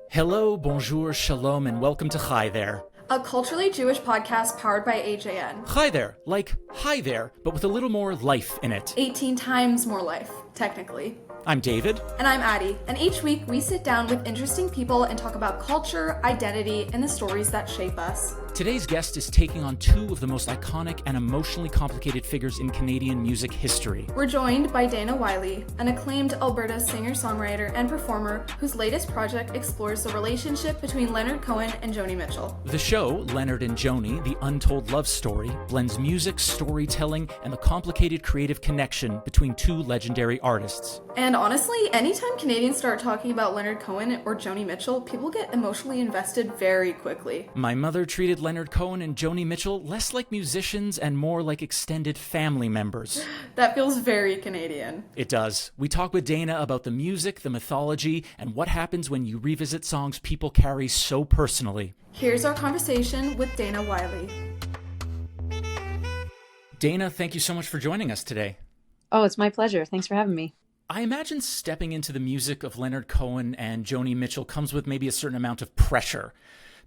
Hello, bonjour, shalom, and welcome to Hi There. A culturally Jewish podcast powered by AJN. Hi there, like hi there, but with a little more life in it. 18 times more life, technically. I'm David. And I'm Addie. And each week we sit down with interesting people and talk about culture, identity, and the stories that shape us. Today's guest is taking on two of the most iconic and emotionally complicated figures in Canadian music history. We're joined by Dana Wylie, an acclaimed Alberta singer-songwriter and performer whose latest project explores the relationship between Leonard Cohen and Joni Mitchell. The show, Leonard and Joni, the Untold Love Story, blends music, storytelling, and the complicated creative connection between two legendary artists. And honestly, anytime Canadians start talking about Leonard Cohen or Joni Mitchell, people get emotionally invested very quickly. My mother treated Leonard Cohen and Joni Mitchell less like musicians and more like extended family members. That feels very Canadian. It does. We talk with Dana about the music, the mythology, and what happens when you revisit songs people carry so personally. Here's our conversation with Dana Wylie. Dana, thank you so much for joining us today. Oh, it's my pleasure. Thanks for having me. I imagine stepping into the music of Leonard Cohen and Joni Mitchell comes with maybe a certain amount of pressure.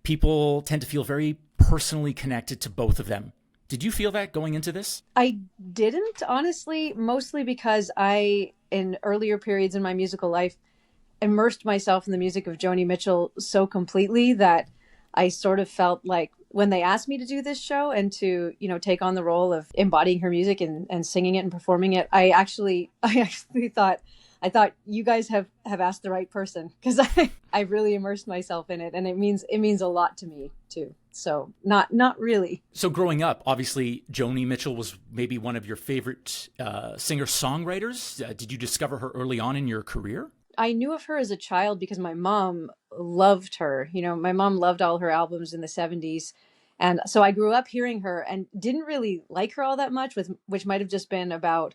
People tend to feel very personally connected to both of them. Did you feel that going into this? I didn't, honestly, mostly because I, in earlier periods in my musical life, immersed myself in the music of Joni Mitchell so completely that I sort of felt like when they asked me to do this show and to, take on the role of embodying her music and singing it and performing it, I actually thought you guys have asked the right person, because I really immersed myself in it, and it means a lot to me too. So not really. So growing up, obviously Joni Mitchell was maybe one of your favorite singer-songwriters. Did you discover her early on in your career? I knew of her as a child because my mom loved her. My mom loved all her albums in the 70s. And so I grew up hearing her and didn't really like her all that much, which might have just been about,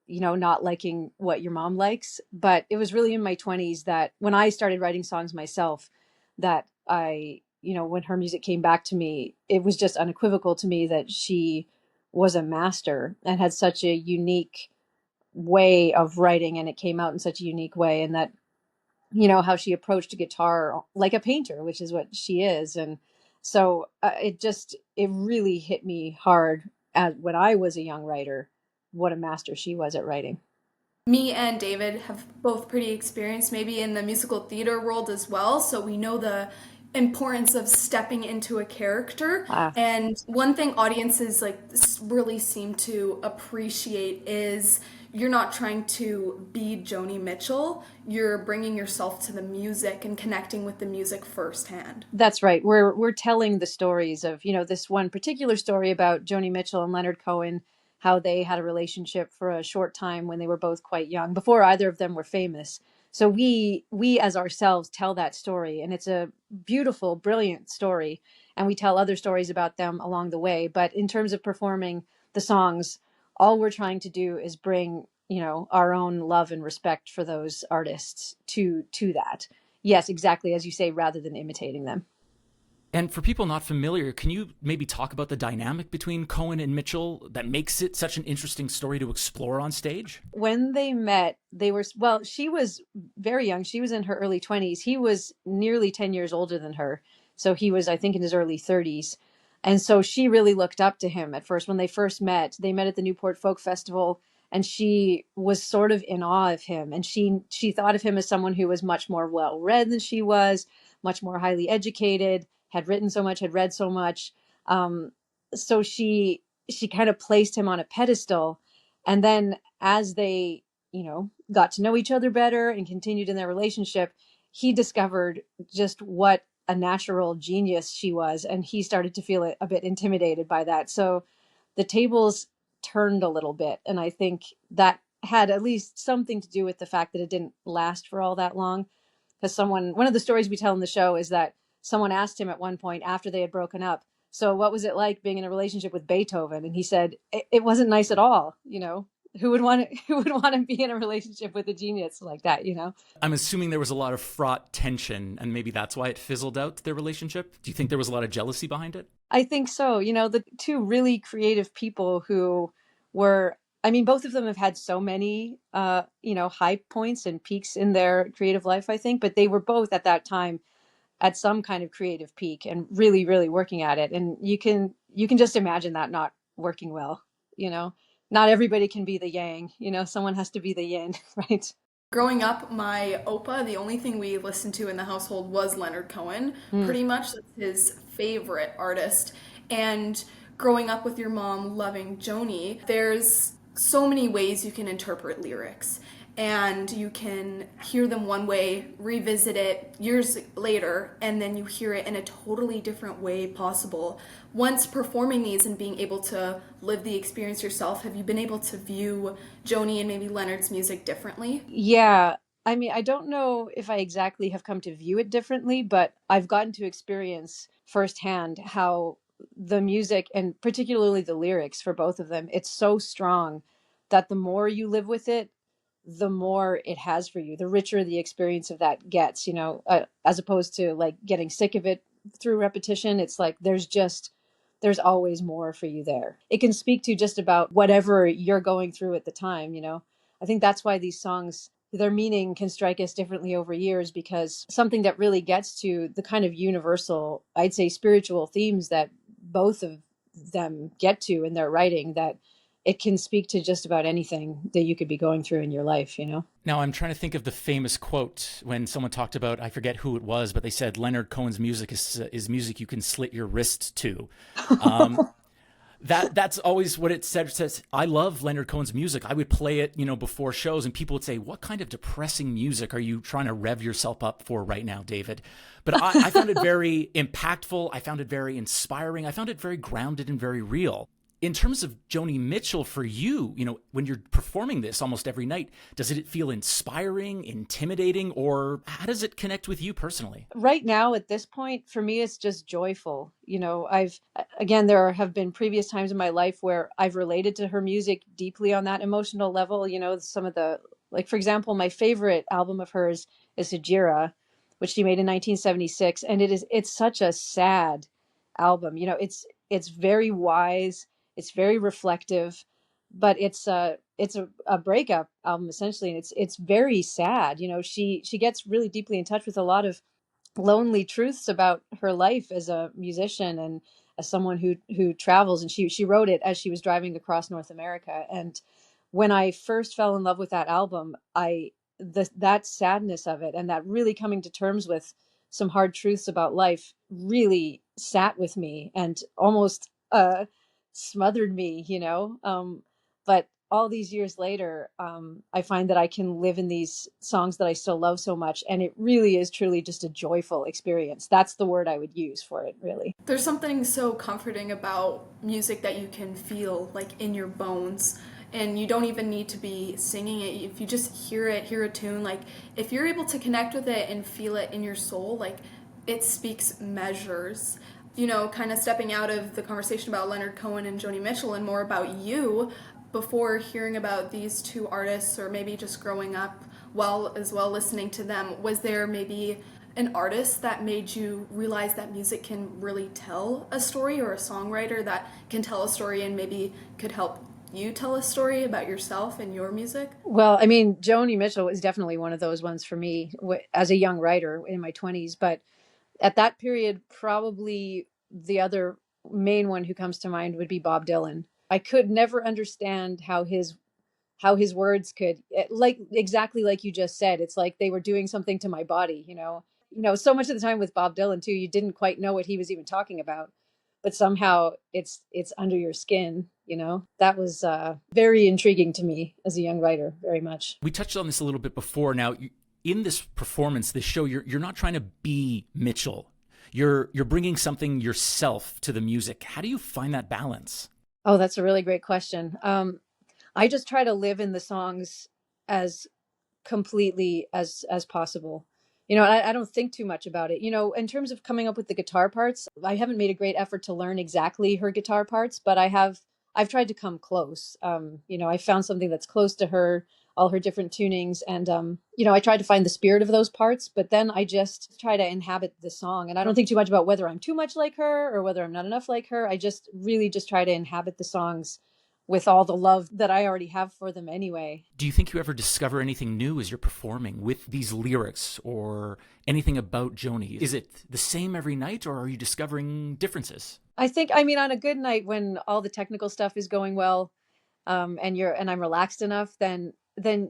not liking what your mom likes. But it was really in my 20s that when I started writing songs myself, that I, when her music came back to me, it was just unequivocal to me that she was a master and had such a unique way of writing, and it came out in such a unique way, and that how she approached a guitar like a painter, which is what she is. And so it really hit me hard when I was a young writer what a master she was at writing. Me and David have both pretty experienced maybe in the musical theater world as well, so we know the importance of stepping into a character. And one thing audiences really seem to appreciate is you're not trying to be Joni Mitchell. You're bringing yourself to the music and connecting with the music firsthand. That's right. We're telling the stories of, this one particular story about Joni Mitchell and Leonard Cohen, how they had a relationship for a short time when they were both quite young, before either of them were famous. So we as ourselves tell that story, and it's a beautiful, brilliant story. And we tell other stories about them along the way. But in terms of performing the songs, all we're trying to do is bring, our own love and respect for those artists to that. Yes, exactly as you say, rather than imitating them. And for people not familiar, can you maybe talk about the dynamic between Cohen and Mitchell that makes it such an interesting story to explore on stage? When they met, she was very young. She was in her early 20s. He was nearly 10 years older than her. So he was, I think, in his early 30s. And so she really looked up to him at first. When they first met, they met at the Newport Folk Festival, and she was sort of in awe of him. And she thought of him as someone who was much more well-read than she was, much more highly educated, had written so much, had read so much. So she kind of placed him on a pedestal. And then as they, got to know each other better and continued in their relationship, he discovered just what a natural genius she was. And he started to feel a bit intimidated by that. So the tables turned a little bit. And I think that had at least something to do with the fact that it didn't last for all that long. Because one of the stories we tell in the show is that someone asked him at one point after they had broken up, so what was it like being in a relationship with Beethoven? And he said, it wasn't nice at all. Who would want to be in a relationship with a genius like that, I'm assuming there was a lot of fraught tension, and maybe that's why it fizzled out, their relationship. Do you think there was a lot of jealousy behind it? I think so. The two really creative people who were, both of them have had so many, high points and peaks in their creative life, I think, but they were both at that time at some kind of creative peak and really, really working at it. And you can just imagine that not working well, you know. Not everybody can be the yang, you know, someone has to be the yin, right? Growing up, my Opa, the only thing we listened to in the household was Leonard Cohen. Mm. Pretty much that's his favorite artist. And growing up with your mom loving Joni, there's so many ways you can interpret lyrics. And you can hear them one way, revisit it years later, and then you hear it in a totally different way possible. Once performing these and being able to live the experience yourself, have you been able to view Joni and maybe Leonard's music differently? Yeah. I mean, I don't know if I exactly have come to view it differently, but I've gotten to experience firsthand how the music and particularly the lyrics for both of them, it's so strong that the more you live with it, the more it has for you, the richer the experience of that gets, you know, as opposed to like getting sick of it through repetition. It's like there's always more for you there. It can speak to just about whatever you're going through at the time, you know. I think that's why these songs, their meaning can strike us differently over years, because something that really gets to the kind of universal, I'd say, spiritual themes that both of them get to in their writing, that it can speak to just about anything that you could be going through in your life, you know? Now, I'm trying to think of the famous quote when someone talked about, I forget who it was, but they said Leonard Cohen's music is music you can slit your wrist to. That's always what it said. It says, I love Leonard Cohen's music. I would play it, you know, before shows, and people would say, what kind of depressing music are you trying to rev yourself up for right now, David? But I found it very impactful. I found it very inspiring. I found it very grounded and very real. In terms of Joni Mitchell, for you, you know, when you're performing this almost every night, does it feel inspiring, intimidating, or how does it connect with you personally? Right now, at this point, for me, it's just joyful. You know, again, there have been previous times in my life where I've related to her music deeply on that emotional level. You know, some of the, like, for example, my favorite album of hers is Hejira, which she made in 1976. And it's such a sad album. You know, it's very wise. It's very reflective, but it's a breakup album essentially, and it's very sad. You know, she gets really deeply in touch with a lot of lonely truths about her life as a musician and as someone who travels. And she wrote it as she was driving across North America. And when I first fell in love with that album, that sadness of it and that really coming to terms with some hard truths about life really sat with me and almost smothered me, you know. But all these years later, I find that I can live in these songs that I still love so much, and it really is truly just a joyful experience. That's the word I would use for it, really. There's something so comforting about music that you can feel like in your bones. And you don't even need to be singing it. If you just hear it, hear a tune, like if you're able to connect with it and feel it in your soul, like it speaks measures. You know, kind of stepping out of the conversation about Leonard Cohen and Joni Mitchell and more about you, before hearing about these two artists or maybe just growing up as well listening to them, was there maybe an artist that made you realize that music can really tell a story, or a songwriter that can tell a story and maybe could help you tell a story about yourself and your music? Well, I mean, Joni Mitchell was definitely one of those ones for me as a young writer in my 20s. But at that period, probably the other main one who comes to mind would be Bob Dylan. I could never understand how his words could, like exactly like you just said, it's like they were doing something to my body, you know. You know, so much of the time with Bob Dylan too, you didn't quite know what he was even talking about, but somehow it's under your skin, you know. That was very intriguing to me as a young writer, very much. We touched on this a little bit before. Now, in this performance, this show, you're not trying to be Mitchell. You're bringing something yourself to the music. How do you find that balance? Oh, that's a really great question. I just try to live in the songs as completely as possible. You know, I don't think too much about it. You know, in terms of coming up with the guitar parts, I haven't made a great effort to learn exactly her guitar parts, but I've tried to come close. You know, I found something that's close to her, all her different tunings. And, you know, I tried to find the spirit of those parts, but then I just try to inhabit the song. And I don't think too much about whether I'm too much like her or whether I'm not enough like her. I just really just try to inhabit the songs with all the love that I already have for them anyway. Do you think you ever discover anything new as you're performing with these lyrics or anything about Joni? Is it the same every night, or are you discovering differences? I think, on a good night when all the technical stuff is going well, and I'm relaxed enough, then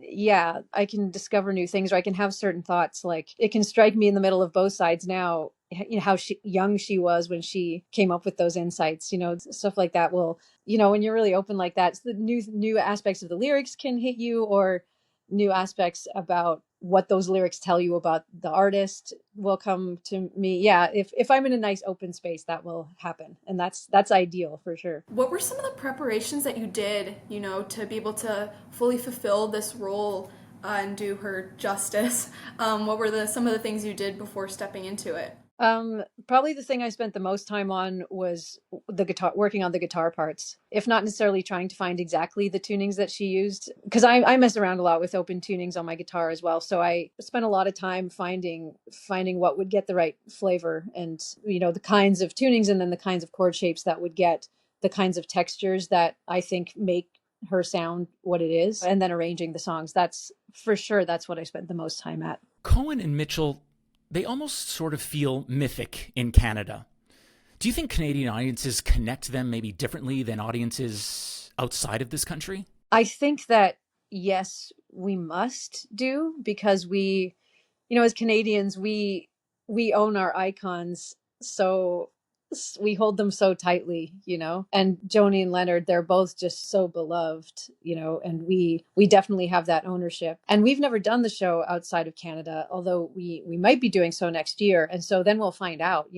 yeah, I can discover new things, or I can have certain thoughts. Like, it can strike me in the middle of both sides now, how young she was when she came up with those insights, stuff like that will, when you're really open like that, the new aspects of the lyrics can hit you, or new aspects about what those lyrics tell you about the artist will come to me. Yeah, if I'm in a nice open space, that will happen, and that's ideal for sure. What were some of the preparations that you did, to be able to fully fulfill this role and do her justice? What were some of the things you did before stepping into it? Probably the thing I spent the most time on was working on the guitar parts, if not necessarily trying to find exactly the tunings that she used, because I mess around a lot with open tunings on my guitar as well. So I spent a lot of time finding what would get the right flavor, and, the kinds of tunings, and then the kinds of chord shapes that would get the kinds of textures that I think make her sound what it is, and then arranging the songs. That's for sure. That's what I spent the most time at. Cohen and Mitchell, they almost sort of feel mythic in Canada. Do you think Canadian audiences connect them maybe differently than audiences outside of this country? I think that, yes, we must do, because we, as Canadians, we own our icons, so we hold them so tightly, and Joni and Leonard, they're both just so beloved, and we definitely have that ownership. And we've never done the show outside of Canada, although we might be doing so next year. And so then we'll find out,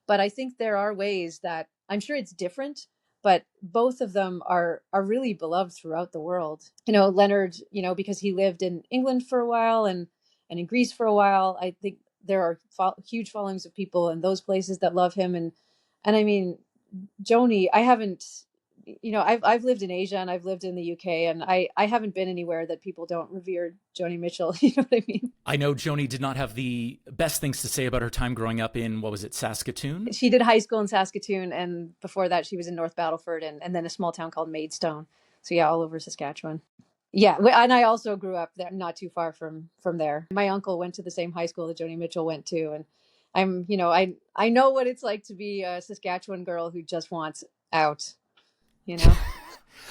but I think there are ways that, I'm sure it's different, but both of them are really beloved throughout the world. Leonard, because he lived in England for a while and in Greece for a while, I think there are huge followings of people in those places that love him. And I mean, Joni, I haven't, I've lived in Asia and I've lived in the UK, and I haven't been anywhere that people don't revere Joni Mitchell. You know what I mean? I know Joni did not have the best things to say about her time growing up in, what was it, Saskatoon? She did high school in Saskatoon, and before that she was in North Battleford, and then a small town called Maidstone. So yeah, all over Saskatchewan. Yeah, and I also grew up there, not too far from there. My uncle went to the same high school that Joni Mitchell went to, and I know what it's like to be a Saskatchewan girl who just wants out,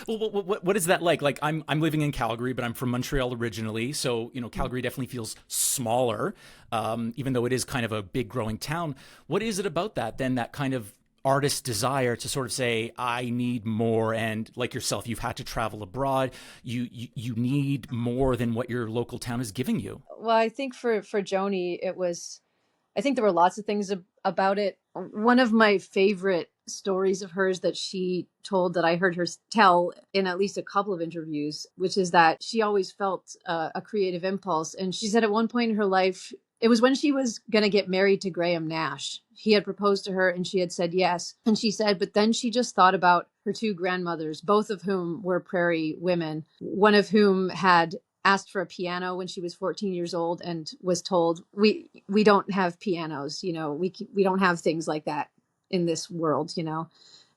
Well, what is that like? Like, I'm living in Calgary, but I'm from Montreal originally, so Calgary definitely feels smaller, even though it is kind of a big growing town. What is it about that then, that kind of artist desire to sort of say, I need more? And like yourself, you've had to travel abroad. You need more than what your local town is giving you. Well, I think for Joni, I think there were lots of things about it. One of my favorite stories of hers that she told, that I heard her tell in at least a couple of interviews, which is that she always felt a creative impulse. And she said at one point in her life, it was when she was going to get married to Graham Nash. He had proposed to her and she had said yes. And she said, but then she just thought about her two grandmothers, both of whom were prairie women, one of whom had asked for a piano when she was 14 years old and was told, we don't have pianos, we don't have things like that in this world,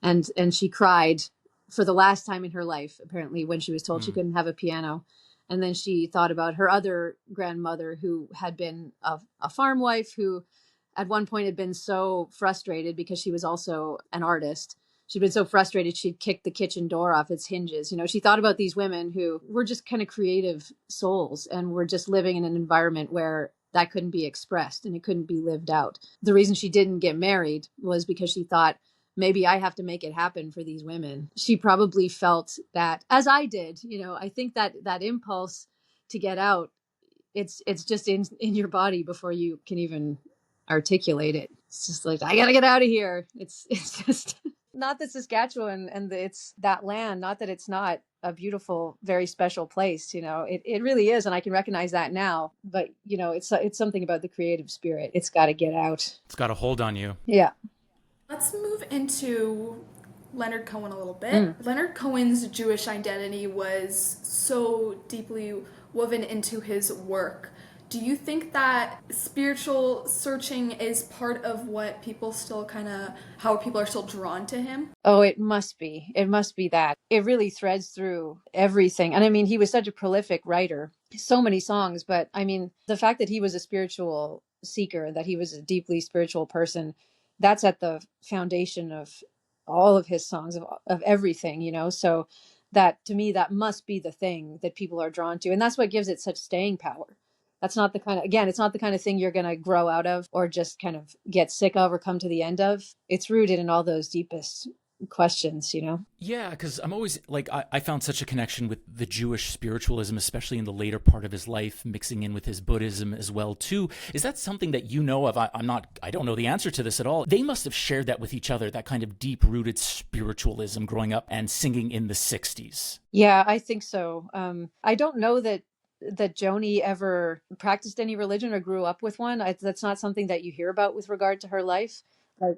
and she cried for the last time in her life, apparently, when she was told she couldn't have a piano. And then she thought about her other grandmother, who had been a farm wife, who at one point had been so frustrated because she was also an artist. She'd been so frustrated, she'd kicked the kitchen door off its hinges. She thought about these women who were just kind of creative souls and were just living in an environment where that couldn't be expressed and it couldn't be lived out. The reason she didn't get married was because she thought, maybe I have to make it happen for these women. She probably felt that, as I did. I think that impulse to get out, it's just in your body before you can even articulate it. It's just like, I gotta get out of here. It's just... Not that Saskatchewan and it's that land, not that it's not a beautiful, very special place, it really is. And I can recognize that now, but it's something about the creative spirit. It's got to get out. It's got a hold on you. Yeah. Let's move into Leonard Cohen a little bit. Leonard Cohen's Jewish identity was so deeply woven into his work. Do you think that spiritual searching is part of what people still how people are still drawn to him? Oh, it must be. It must be that. It really threads through everything. And I mean, he was such a prolific writer, so many songs, but I mean, the fact that he was a spiritual seeker, that he was a deeply spiritual person, that's at the foundation of all of his songs, of everything, you know? So that, to me, that must be the thing that people are drawn to. And that's what gives it such staying power. That's not the kind of, again, it's not the kind of thing you're going to grow out of or just kind of get sick of or come to the end of. It's rooted in all those deepest questions, you know? Yeah, because I'm always like, I found such a connection with the Jewish spiritualism, especially in the later part of his life, mixing in with his Buddhism as well, too. Is that something that you know of? I don't know the answer to this at all. They must have shared that with each other, that kind of deep rooted spiritualism growing up and singing in the 60s. Yeah, I think so. I don't know that Joni ever practiced any religion or grew up with one. That's not something that you hear about with regard to her life,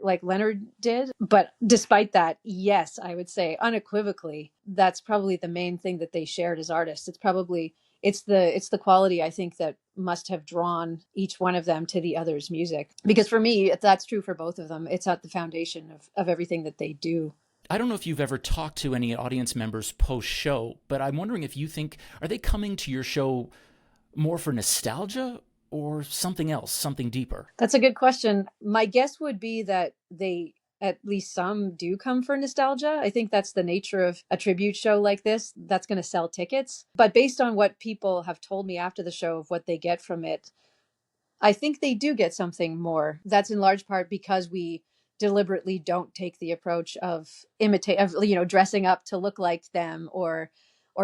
like Leonard did. But despite that, yes, I would say unequivocally, that's probably the main thing that they shared as artists. It's the quality, I think, that must have drawn each one of them to the other's music. Because for me, that's true for both of them. It's at the foundation of everything that they do. I don't know if you've ever talked to any audience members post-show, but I'm wondering if you think, are they coming to your show more for nostalgia or something else, something deeper? That's a good question. My guess would be that they, at least some, do come for nostalgia. I think that's the nature of a tribute show like this. That's going to sell tickets. But based on what people have told me after the show of what they get from it, I think they do get something more. That's in large part because we deliberately don't take the approach of dressing up to look like them or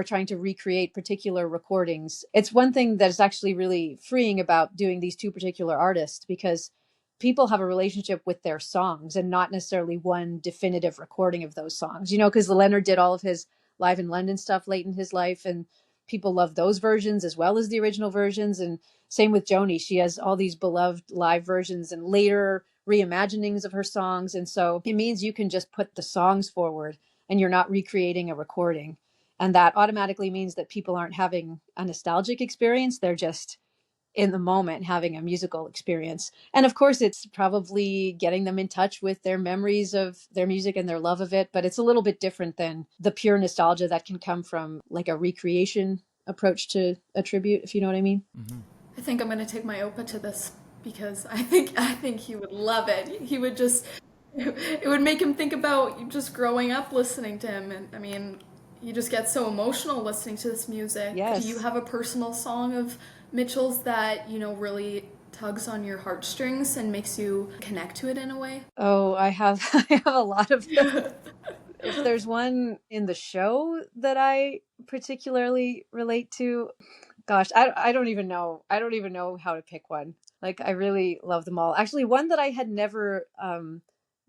trying to recreate particular recordings. It's one thing that is actually really freeing about doing these two particular artists, because people have a relationship with their songs and not necessarily one definitive recording of those songs, you know, because Leonard did all of his live in London stuff late in his life, and people love those versions as well as the original versions. And same with Joni. She has all these beloved live versions and later reimaginings of her songs. And so it means you can just put the songs forward and you're not recreating a recording. And that automatically means that people aren't having a nostalgic experience. They're just in the moment having a musical experience. And of course, it's probably getting them in touch with their memories of their music and their love of it. But it's a little bit different than the pure nostalgia that can come from like a recreation approach to a tribute, if you know what I mean. Mm-hmm. I think I'm going to take my Opa to this because I think he would love it. It would make him think about just growing up listening to him. And I mean, you just get so emotional listening to this music. Yes. Do you have a personal song of Mitchell's that, you know, really tugs on your heartstrings and makes you connect to it in a way? Oh, I have I have a lot of them. If there's one in the show that I particularly relate to, gosh, I don't even know. I don't even know how to pick one. Like, I really love them all. Actually, one that I had never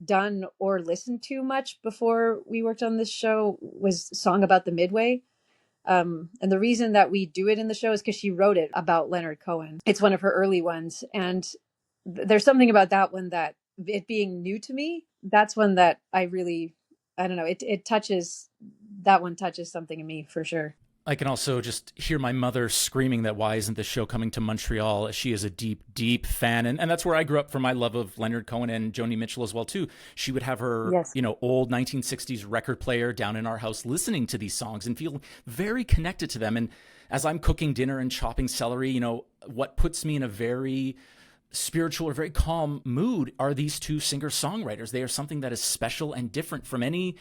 done or listened to much before we worked on this show was Song About the Midway. And the reason that we do it in the show is because she wrote it about Leonard Cohen. It's one of her early ones. And there's something about that one that, it being new to me, that's one that I don't know, that one touches something in me for sure. I can also just hear my mother screaming that why isn't this show coming to Montreal? She is a deep, deep fan. And that's where I grew up for my love of Leonard Cohen and Joni Mitchell as well, too. She would have her, Yes. Old 1960s record player down in our house listening to these songs and feel very connected to them. And as I'm cooking dinner and chopping celery, what puts me in a very spiritual or very calm mood are these two singer-songwriters. They are something that is special and different from any,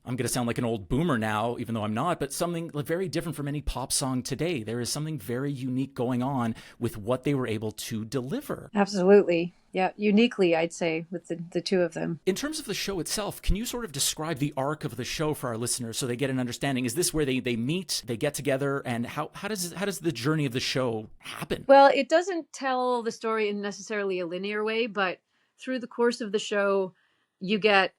I'm going to sound like an old boomer now, even though I'm not, but something very different from any pop song today. There is something very unique going on with what they were able to deliver. Absolutely. Yeah, uniquely, I'd say, with the two of them. In terms of the show itself, can you sort of describe the arc of the show for our listeners so they get an understanding? Is this where they meet, they get together, and how does the journey of the show happen? Well, it doesn't tell the story in necessarily a linear way, but through the course of the show, you get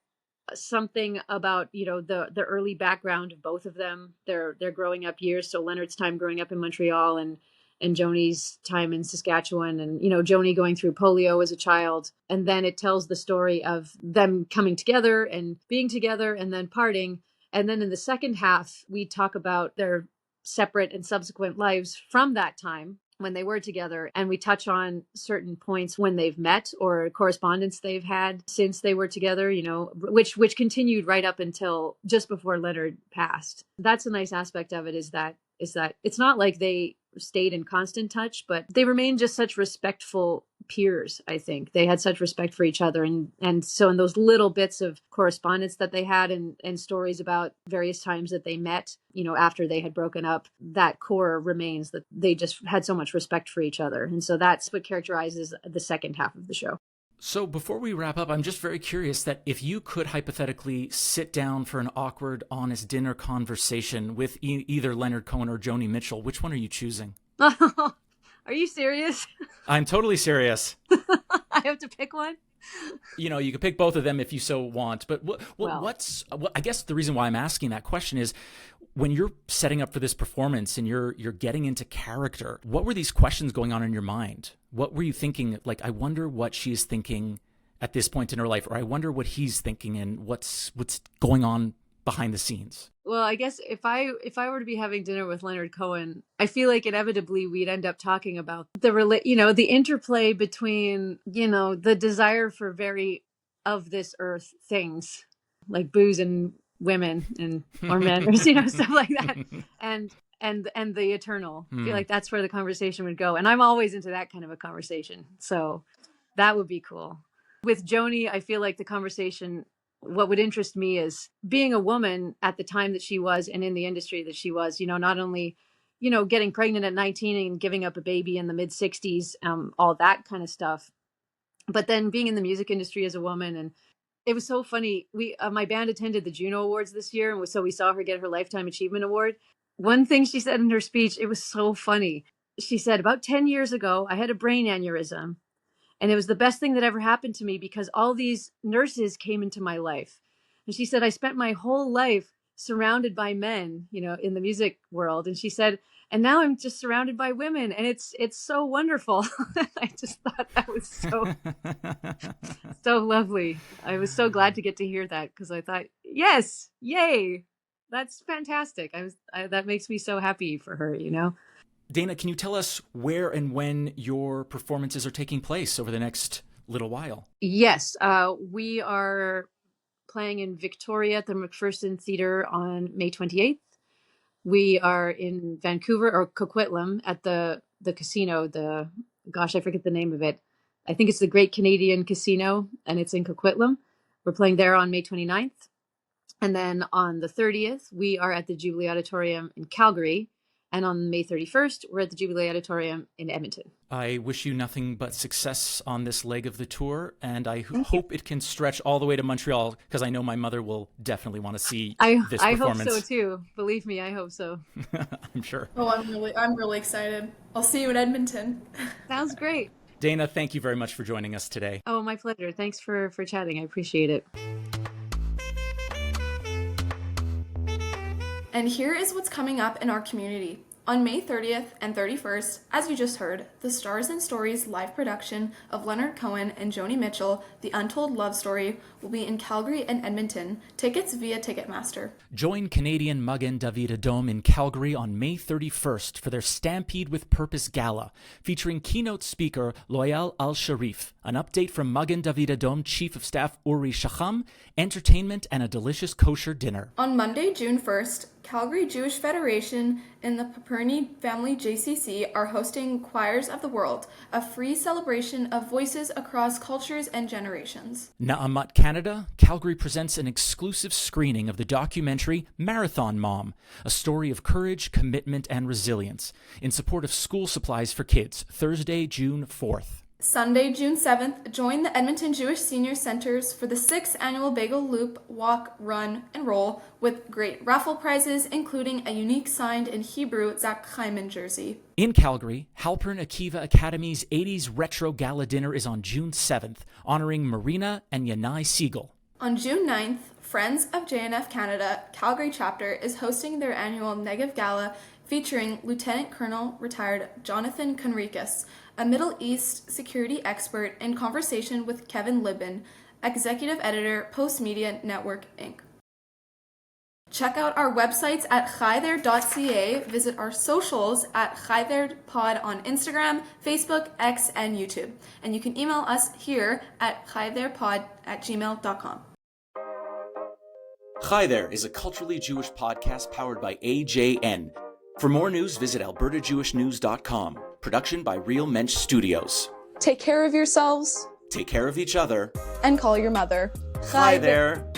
something about the early background of both of them, their growing up years. So Leonard's time growing up in Montreal and Joni's time in Saskatchewan, and Joni going through polio as a child. And then it tells the story of them coming together and being together and then parting. And then in the second half, we talk about their separate and subsequent lives from that time. when they were together, and we touch on certain points when they've met or correspondence they've had since they were together, which continued right up until just before Leonard passed. That's a nice aspect of it, is that it's not like they stayed in constant touch, but they remained just such respectful peers. I think they had such respect for each other, and so in those little bits of correspondence that they had, and stories about various times that they met, after they had broken up, that core remains, that they just had so much respect for each other. And so that's what characterizes the second half of the show. So before we wrap up, I'm just very curious that if you could hypothetically sit down for an awkward, honest dinner conversation with either Leonard Cohen or Joni Mitchell, which one are you choosing? Are you serious? I'm totally serious. I have to pick one? You could pick both of them if you so want. But I guess the reason why I'm asking that question is, when you're setting up for this performance and you're getting into character, what were these questions going on in your mind? What were you thinking? Like, I wonder what she's thinking at this point in her life, or I wonder what he's thinking, and what's going on behind the scenes. Well, I guess if I were to be having dinner with Leonard Cohen, I feel like inevitably we'd end up talking about the interplay between, the desire for very of this earth things like booze and women or men, or stuff like that, and the eternal. I feel like that's where the conversation would go, and I'm always into that kind of a conversation, so that would be cool. With Joni, I feel like the conversation, what would interest me is being a woman at the time that she was, and in the industry that she was, not only, getting pregnant at 19 and giving up a baby in the mid 60s, all that kind of stuff, but then being in the music industry as a woman. And it was so funny. My band attended the Juno Awards this year, and so we saw her get her Lifetime Achievement Award. One thing she said in her speech, it was so funny. She said, about 10 years ago, I had a brain aneurysm. And it was the best thing that ever happened to me because all these nurses came into my life. And she said, I spent my whole life surrounded by men, in the music world. And she said, and now I'm just surrounded by women. And it's so wonderful. I just thought that was so lovely. I was so glad to get to hear that, because I thought, yes, yay, that's fantastic. That makes me so happy for her, Dana, can you tell us where and when your performances are taking place over the next little while? Yes, we are playing in Victoria at the McPherson Theatre on May 28th. We are in Vancouver, or Coquitlam, at the casino. I forget the name of it. I think it's the Great Canadian Casino, and it's in Coquitlam. We're playing there on May 29th. And then on the 30th, we are at the Jubilee Auditorium in Calgary. And on May 31st, we're at the Jubilee Auditorium in Edmonton. I wish you nothing but success on this leg of the tour, and I hope it can stretch all the way to Montreal, because I know my mother will definitely want to see this performance. I hope so too. Believe me, I hope so. I'm sure. Oh, I'm really excited. I'll see you in Edmonton. Sounds great. Dana, thank you very much for joining us today. Oh, my pleasure. Thanks for chatting. I appreciate it. And here is what's coming up in our community. On May 30th and 31st, as you just heard, the Stars and Stories live production of Leonard Cohen and Joni Mitchell, The Untold Love Story, will be in Calgary and Edmonton. Tickets via Ticketmaster. Join Canadian Magen David Adom in Calgary on May 31st for their Stampede with Purpose Gala, featuring keynote speaker Loyal Al-Sharif, an update from Magen David Adom Chief of Staff Uri Shacham, entertainment, and a delicious kosher dinner. On Monday, June 1st, Calgary Jewish Federation and the Paperny Family JCC are hosting Choirs of the World, a free celebration of voices across cultures and generations. Na'amat Canada, Calgary presents an exclusive screening of the documentary Marathon Mom, a story of courage, commitment, and resilience, in support of school supplies for kids, Thursday, June 4th. Sunday, June 7th, join the Edmonton Jewish Senior Centers for the 6th Annual Bagel Loop Walk, Run, and Roll with great raffle prizes, including a unique signed in Hebrew Zach Hyman jersey. In Calgary, Halpern Akiva Academy's 80s Retro Gala Dinner is on June 7th, honoring Marina and Yanai Siegel. On June 9th, Friends of JNF Canada Calgary chapter is hosting their annual Negev Gala featuring Lieutenant Colonel retired Jonathan Conricus, a Middle East security expert, in conversation with Kevin Libin, executive editor, Post Media Network, Inc. Check out our websites at chaythere.ca. Visit our socials at chaytherepod on Instagram, Facebook, X, and YouTube. And you can email us here at chaytherepod@gmail.com. Hi There is a culturally Jewish podcast powered by AJN. For more news, visit albertajewishnews.com. Production by Real Mensch Studios. Take care of yourselves. Take care of each other. And call your mother. Hi there.